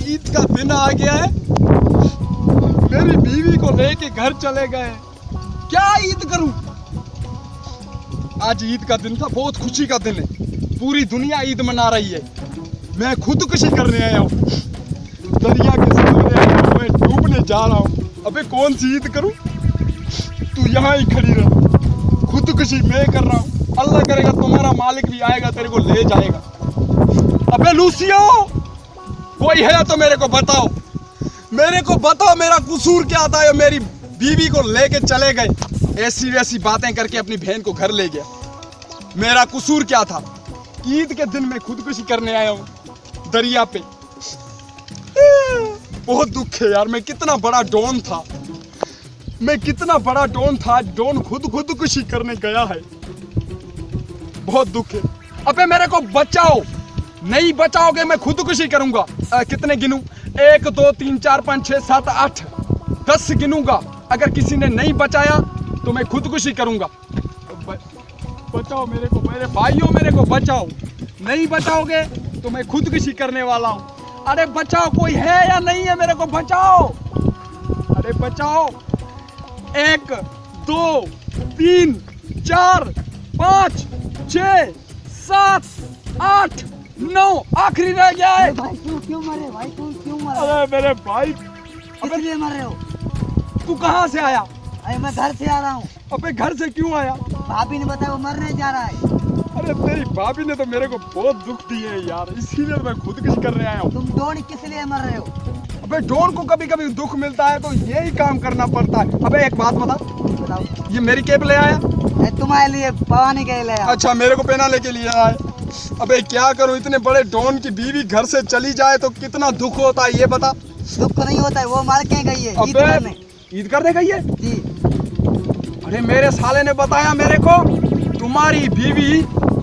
ईद का दिन आ गया है, मेरी बीवी को लेके घर चले गए। क्या ईद करूं? आज ईद का दिन था, बहुत खुशी का दिन है, पूरी दुनिया ईद मना रही है। मैं खुदकुशी करने आया हूँ, दरिया के सामने मैं डूबने जा रहा हूँ। अबे कौन सी ईद करूं? तू यहाँ ही खड़ी रह, खुदकुशी मैं कर रहा हूँ। अल्लाह करेगा तुम्हारा मालिक भी आएगा, तेरे को ले जाएगा। अबे लूसियो, कोई है तो मेरे को बताओ, मेरे को बताओ मेरा कसूर क्या था? मेरी बीवी को लेके चले गए, ऐसी वैसी बातें करके अपनी बहन को घर ले गया। मेरा कसूर क्या था? ईद के दिन मैं खुदकुशी करने आया हूँ दरिया पे। बहुत दुख है यार, मैं कितना बड़ा डॉन था, मैं कितना बड़ा डॉन था, डॉन खुदकुशी करने गया है। बहुत दुख है। अबे मेरे को बचाओ, नहीं बचाओगे मैं खुदकुशी करूंगा। कितने गिनूं? 1 2 3 4 5 6 7 8 10 गिनूंगा। अगर किसी ने नहीं बचाया तो मैं खुदकुशी करूंगा। बचाओ मेरे को, मेरे भाइयों मेरे को बचाओ। नहीं बचाओगे तो मैं खुदकुशी करने वाला हूँ। अरे बचाओ, कोई है या नहीं है? मेरे को बचाओ, अरे बचाओ। 1 2 3 4 5 6 7 8 9 आखिरी रह गया है। भाई क्यों मरे? भाई क्यों मरे? अरे मेरे भाई, किस लिए मर रहे हो? तू कहाँ से आया? अरे मैं घर से आ रहा हूँ। अबे घर से क्यों आया? भाभी ने बताया वो मरने जा रहा है। अरे तेरी भाभी ने तो मेरे को बहुत दुख दिए है यार, इसीलिए मैं खुदकुशी करने आया हूँ। तुम डॉन किस लिए मर रहे हो? अबे डॉन को कभी कभी दुख मिलता है तो यही काम करना पड़ता है। अबे एक बात बता, बताओ। ये मेरी कैप ले आया? तुम्हारे लिए पवाने के लिए। अच्छा, मेरे को पहना लेके लिए आया है। अबे क्या करूं, इतने बड़े डॉन की बीवी घर से चली जाए तो कितना दुख होता है, ये बता। दुख नहीं होता है, वो मार के गई है ईद अबे करने। ईद करने गई है जी। अरे मेरे साले ने बताया मेरे को, तुम्हारी बीवी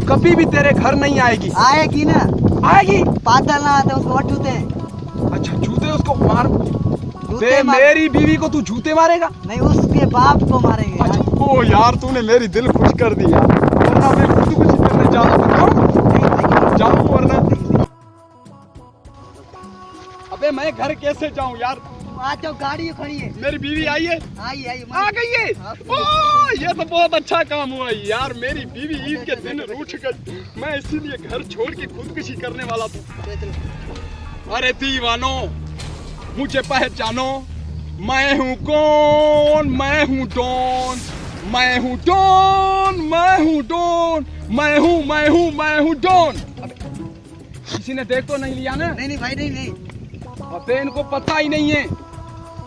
कभी भी तेरे घर नहीं आएगी। आएगी ना, आएगी? पादल ना आते उसको जूते। अच्छा, जूते उसको मार। जूते मार। मेरी बीवी को तू जूते मारेगा? नहीं, उसके बाप को मारेंगे। अच्छा, ओ यार तूने मेरी दिल खुश कर दी यार, वरना मैं खुदकुशी करने जा रहा था। जाऊं वरना। अबे मैं घर कैसे जाऊं यार? आ जाओ, गाड़ी खड़ी है। मेरी बीवी आई है? आई आ गई है? ओ ये तो बहुत अच्छा काम हुआ यार, मेरी बीवी ईद के दिन रूठ गई। मैं इसीलिए घर छोड़ के खुदकुशी करने वाला था। अरे दीवानो, मुझे पहचानो, मैं हूँ कौन? मैं हूँ डॉन, मैं हूँ डॉन, मैं हूँ डॉन, मैं हूँ डॉन। किसी ने देख तो नहीं लिया ना? नहीं भाई, नहीं। अबे इनको पता ही नहीं है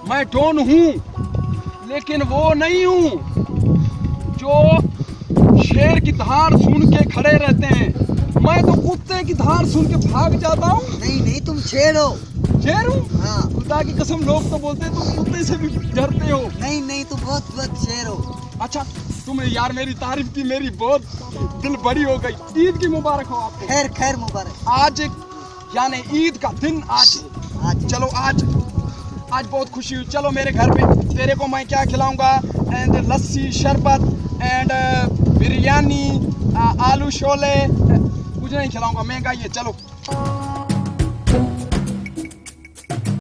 मैं डॉन हूँ, लेकिन वो नहीं हूँ जो शेर की धार सुन के खड़े रहते हैं। मैं तो कुत्ते की धार सुन के भाग जाता हूँ। नहीं, तुम शेर हो। शेर हूँ? हाँ। खुदा की कसम, लोग तो बोलते हैं तुम कुत्ते से भी डरते हो। नहीं, तुम बहुत शेर हो। अच्छा, तुमने यार मेरी तारीफ की, मेरी बहुत दिल बड़ी हो गई। ईद की मुबारक हो आपको। खैर मुबारक। आज यानी ईद का दिन आज। चलो आज बहुत खुशी हुई। चलो मेरे घर पे, तेरे को मैं क्या खिलाऊंगा? एंड लस्सी, शरबत एंड बिरयानी, आलू शोले, कुछ नहीं खिलाऊंगा, महंगा ही है। चलो।